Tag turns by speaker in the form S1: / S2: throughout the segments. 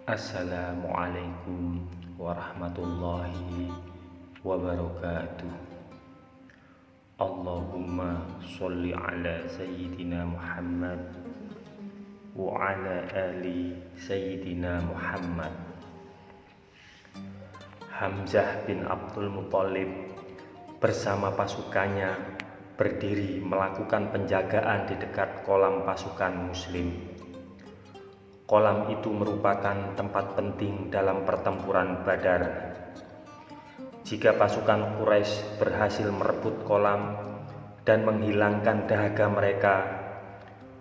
S1: Assalamualaikum warahmatullahi wabarakatuh. Allahumma sholli ala Sayyidina Muhammad wa ala ali Sayyidina Muhammad. Hamzah bin Abdul Muthalib bersama pasukannya berdiri melakukan penjagaan di dekat kolam pasukan muslim. Kolam itu merupakan tempat penting dalam pertempuran Badar. Jika pasukan Quraisy berhasil merebut kolam dan menghilangkan dahaga mereka,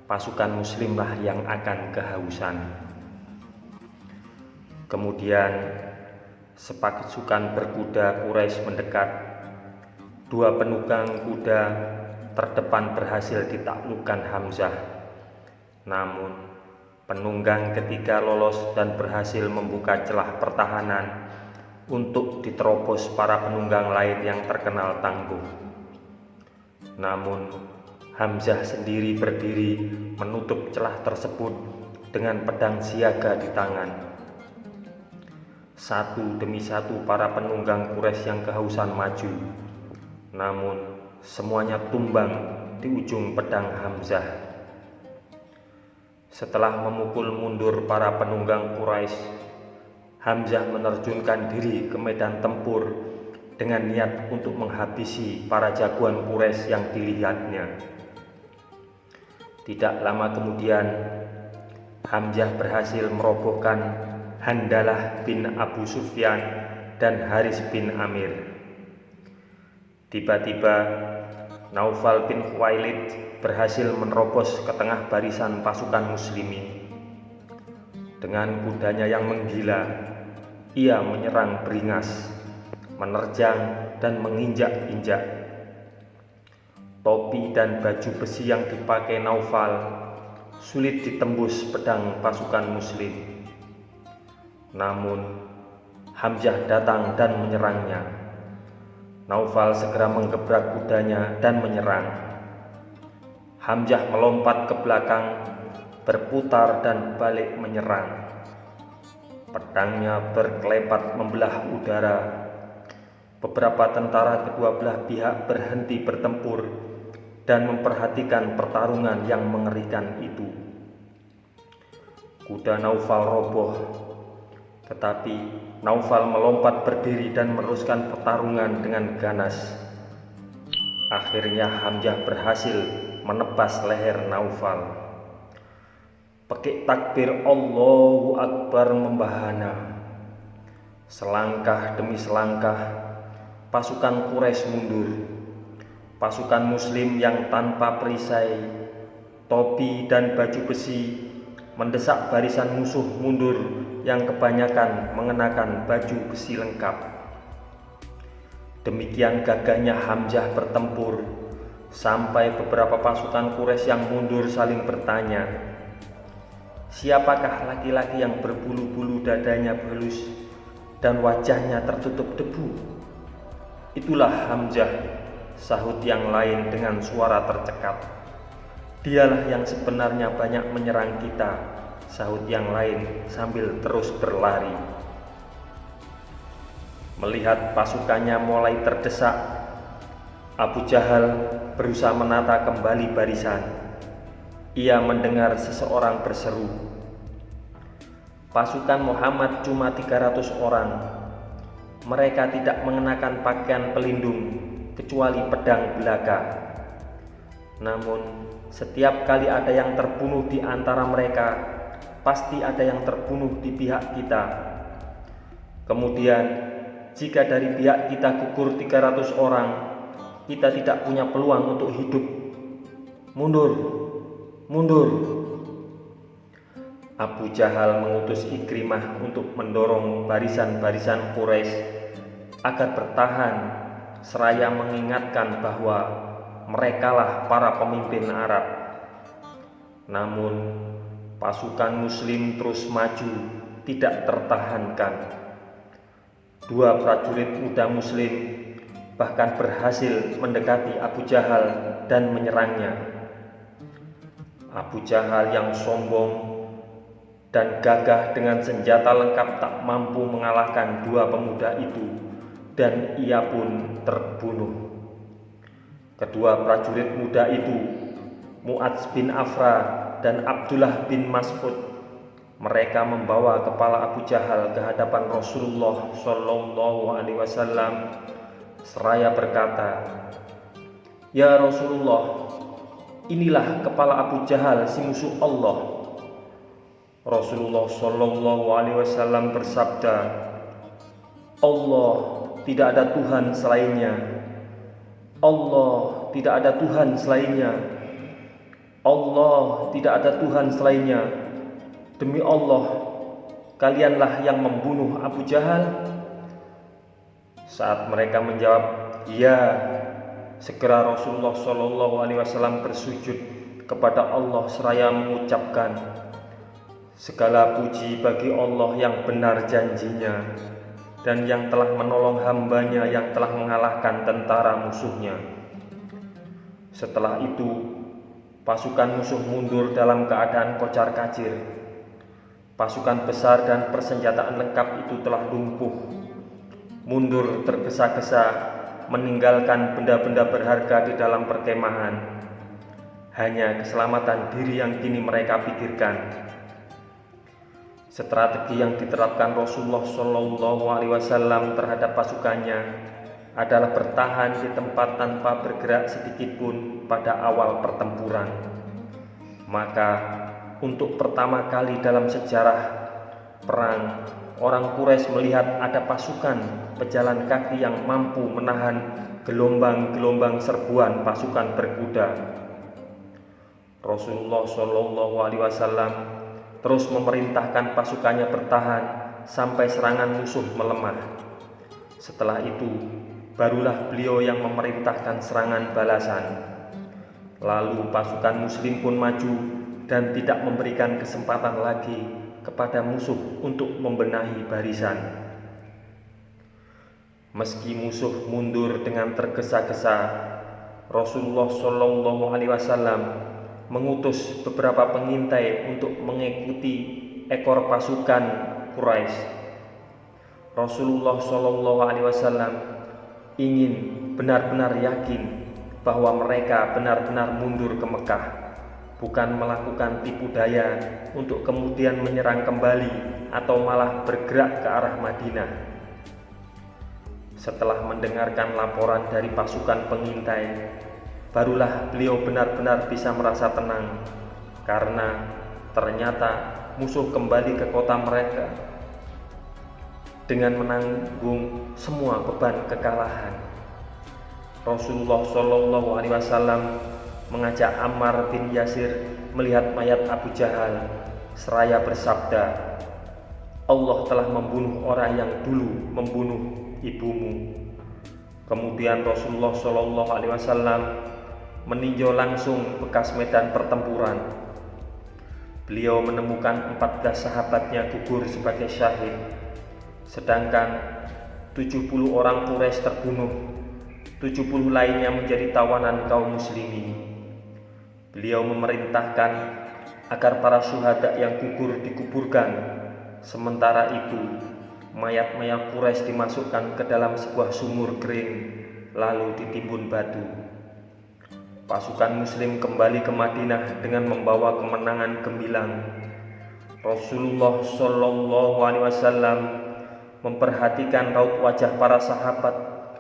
S1: pasukan muslimlah yang akan kehausan. Kemudian sepasukan berkuda Quraisy mendekat. Dua penunggang kuda terdepan berhasil ditaklukkan Hamzah. Namun penunggang ketiga lolos dan berhasil membuka celah pertahanan untuk diterobos para penunggang lain yang terkenal tangguh. Namun Hamzah sendiri berdiri menutup celah tersebut dengan pedang siaga di tangan. Satu demi satu para penunggang Quraisy yang kehausan maju, namun semuanya tumbang di ujung pedang Hamzah. Setelah memukul mundur para penunggang Quraisy, Hamzah menerjunkan diri ke medan tempur dengan niat untuk menghabisi para jagoan Quraisy yang dilihatnya. Tidak lama kemudian, Hamzah berhasil merobohkan Handalah bin Abu Sufyan dan Haris bin Amir. Tiba-tiba Naufal bin Khuwailid berhasil menerobos ke tengah barisan pasukan muslimin. Dengan kudanya yang menggila, ia menyerang beringas, menerjang dan menginjak-injak. Topi dan baju besi yang dipakai Naufal sulit ditembus pedang pasukan muslim. Namun Hamzah datang dan menyerangnya. Naufal segera menggebrak kudanya dan menyerang. Hamzah melompat ke belakang, berputar dan balik menyerang. Pedangnya berkelepat membelah udara. Beberapa tentara kedua belah pihak berhenti bertempur dan memperhatikan pertarungan yang mengerikan itu. Kuda Naufal roboh, tetapi Naufal melompat berdiri dan meneruskan pertarungan dengan ganas. Akhirnya Hamzah berhasil menebas leher Naufal. Pekik takbir Allahu Akbar membahana. Selangkah demi selangkah pasukan Quraisy mundur. Pasukan muslim yang tanpa perisai, topi dan baju besi mendesak barisan musuh mundur yang kebanyakan mengenakan baju besi lengkap. Demikian gagahnya Hamzah bertempur sampai beberapa pasukan Quraisy yang mundur saling bertanya, siapakah laki-laki yang berbulu-bulu dadanya halus dan wajahnya tertutup debu? Itulah Hamzah, sahut yang lain dengan suara tercekat. Dialah yang sebenarnya banyak menyerang kita, sahut yang lain sambil terus berlari. Melihat pasukannya mulai terdesak, Abu Jahal berusaha menata kembali barisan. Ia mendengar seseorang berseru, pasukan Muhammad cuma 300 orang. Mereka tidak mengenakan pakaian pelindung kecuali pedang belaka. Namun setiap kali ada yang terbunuh di antara mereka, pasti ada yang terbunuh di pihak kita. Kemudian, jika dari pihak kita gugur 300 orang, kita tidak punya peluang untuk hidup. Mundur, mundur. Abu Jahal mengutus Ikrimah untuk mendorong barisan-barisan Quraisy agar bertahan, seraya mengingatkan bahwa merekalah para pemimpin Arab. Namun pasukan muslim terus maju, tidak tertahankan. Dua prajurit muda muslim bahkan berhasil mendekati Abu Jahal dan menyerangnya. Abu Jahal yang sombong dan gagah dengan senjata lengkap tak mampu mengalahkan dua pemuda itu, dan ia pun terbunuh. Kedua prajurit muda itu, Mu'adz bin Afra dan Abdullah bin Mas'ud, mereka membawa kepala Abu Jahal ke hadapan Rasulullah Shallallahu Alaihi Wasallam seraya berkata, "Ya Rasulullah, inilah kepala Abu Jahal si musuh Allah." Rasulullah Shallallahu Alaihi Wasallam bersabda, "Allah tidak ada Tuhan selainnya. Allah tidak ada Tuhan selainnya. Allah tidak ada Tuhan selainnya. Demi Allah, kalianlah yang membunuh Abu Jahal?" Saat mereka menjawab, "Ya," segera Rasulullah Shallallahu Alaihi Wasallam bersujud kepada Allah seraya mengucapkan, "Segala puji bagi Allah yang benar janjinya dan yang telah menolong hambanya yang telah mengalahkan tentara musuhnya." Setelah itu, pasukan musuh mundur dalam keadaan kocar-kacir. Pasukan besar dan persenjataan lengkap itu telah lumpuh, mundur tergesa-gesa, meninggalkan benda-benda berharga di dalam perkemahan. Hanya keselamatan diri yang kini mereka pikirkan. Strategi yang diterapkan Rasulullah Shallallahu Alaihi Wasallam terhadap pasukannya adalah bertahan di tempat tanpa bergerak sedikit pun pada awal pertempuran. Maka untuk pertama kali dalam sejarah perang, orang Quraisy melihat ada pasukan pejalan kaki yang mampu menahan gelombang-gelombang serbuan pasukan berkuda. Rasulullah Shallallahu Alaihi Wasallam terus memerintahkan pasukannya bertahan sampai serangan musuh melemah. Setelah itu, barulah beliau yang memerintahkan serangan balasan. Lalu pasukan muslim pun maju dan tidak memberikan kesempatan lagi kepada musuh untuk membenahi barisan. Meski musuh mundur dengan tergesa-gesa, Rasulullah Shallallahu Alaihi Wasallam mengutus beberapa pengintai untuk mengikuti ekor pasukan Quraisy. Rasulullah Shallallahu Alaihi Wasallam ingin benar-benar yakin bahwa mereka benar-benar mundur ke Mekah, bukan melakukan tipu daya untuk kemudian menyerang kembali atau malah bergerak ke arah Madinah. Setelah mendengarkan laporan dari pasukan pengintai, barulah beliau benar-benar bisa merasa tenang, karena ternyata musuh kembali ke kota mereka dengan menanggung semua beban kekalahan. Rasulullah Shallallahu Alaihi Wasallam mengajak Ammar bin Yasir melihat mayat Abu Jahal seraya bersabda, "Allah telah membunuh orang yang dulu membunuh ibumu." Kemudian Rasulullah Shallallahu Alaihi Wasallam meninjau langsung bekas medan pertempuran. Beliau menemukan 14 sahabatnya gugur sebagai syahid, sedangkan 70 orang Quraisy terbunuh, 70 lainnya menjadi tawanan kaum muslimin. Beliau memerintahkan agar para syuhada yang gugur dikuburkan. Sementara itu, mayat-mayat Quraisy dimasukkan ke dalam sebuah sumur kering, lalu ditimbun batu. Pasukan muslim kembali ke Madinah dengan membawa kemenangan gemilang. Rasulullah Shallallahu Alaihi Wasallam memperhatikan raut wajah para sahabat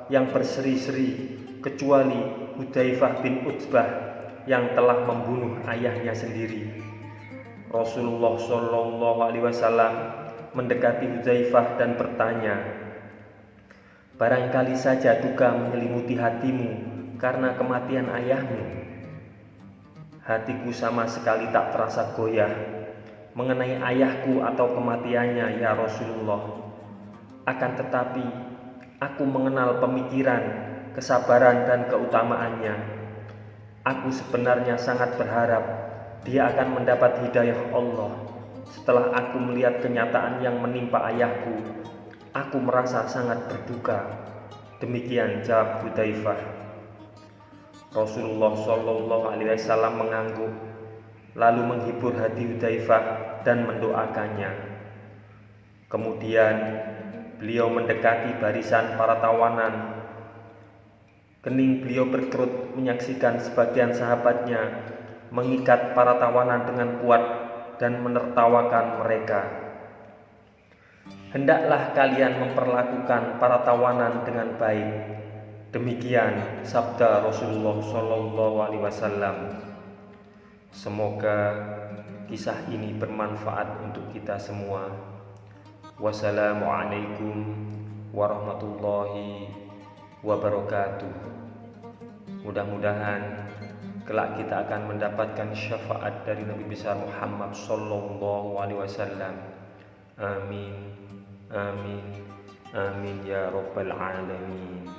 S1: yang berseri-seri, kecuali Hudzaifah bin Utsbah yang telah membunuh ayahnya sendiri. Rasulullah Shallallahu Alaihi Wasallam mendekati Hudzaifah dan bertanya, "Barangkali saja duka menyelimuti hatimu karena kematian ayahmu." "Hatiku sama sekali tak terasa goyah mengenai ayahku atau kematiannya, ya Rasulullah. Akan tetapi aku mengenal pemikiran, kesabaran dan keutamaannya. Aku sebenarnya sangat berharap dia akan mendapat hidayah Allah. Setelah aku melihat kenyataan yang menimpa ayahku, aku merasa sangat berduka." Demikian jawab Hudzaifah. Rasulullah Shallallahu Alaihi Wasallam mengangguk lalu menghibur hati Hudzaifah dan mendoakannya. Kemudian beliau mendekati barisan para tawanan. Kening beliau berkerut menyaksikan sebagian sahabatnya mengikat para tawanan dengan kuat dan menertawakan mereka. Hendaklah kalian memperlakukan para tawanan dengan baik. Demikian sabda Rasulullah SAW. Semoga kisah ini bermanfaat untuk kita semua. Wassalamualaikum warahmatullahi wabarakatuh. Mudah-mudahan kelak kita akan mendapatkan syafaat dari Nabi besar Muhammad sallallahu alaihi wasallam. Amin. Amin. Amin ya rabbal alamin.